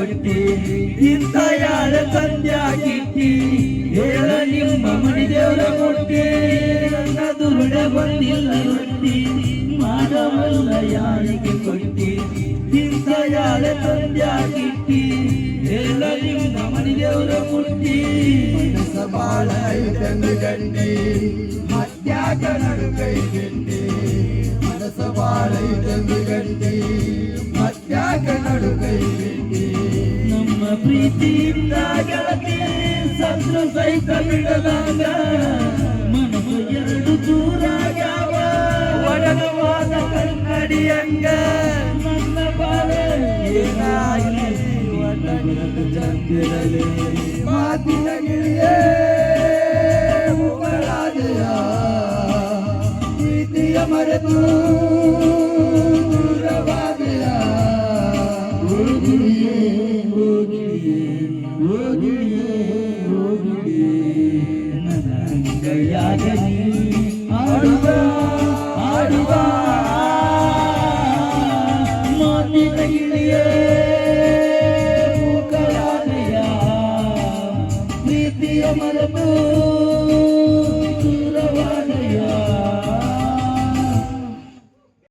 ಕೊಟ್ಟಿ ಇಂಥ ಯಾರ ತಂದ್ಯಾಗಿಟ್ಟಿ ಹೇಳ ನಿಮ್ಮ ಮಣಿ ದೇವರ ಮುಟ್ಟಿ ನನ್ನ ದುರುಡ ಬಂದಿಲ್ಲ ರೊಟ್ಟಿ ಮಾಡವಲ್ಲ ಯಾರಿಗೆ ಕೊಟ್ಟಿ ಇಂಥ ಯಾರ ತಂದ್ಯಾಗಿಟ್ಟಿ ಹೇಳ ನಿಮ್ಮ ಮಣಿ ದೇವರ ಮುಟ್ಟಿ ಮನಸ ಬಾಳ ಐದಂದು ಗಂಟೆ ಮತ್ಯಾಕ ನಡು ಕೈ ಗೆಂಡೆ ಮನಸ ಬಾಳ ಐದಂದು ಗಂಟೆ ಮತ್ಯಾಕ ನಡು ಕೈ ಗೆಂಡೆ ನಮ್ಮ ಪ್ರೀತಿಯಿಂದ ಗೆಳತಿ ಸತ್ರು ಸಹಿತ ಬಿಡಲಾಗ ಮನಸ್ಸು ಎರಡು ದೂರಾಗ್ಯಾವ ಒಡನವಾದ ಕನ್ನಡಿಯಂಗ ನನ್ನ ಬಾಳ ಏನಾಗಲಿ ಒಡನದ ಚಂದಿರಲಿ ಮಾತಿನ ಗಿಳಿಯೇ ಮುಗಳಾದೆಯ ಪ್ರೀತಿಯ ಮರೆತು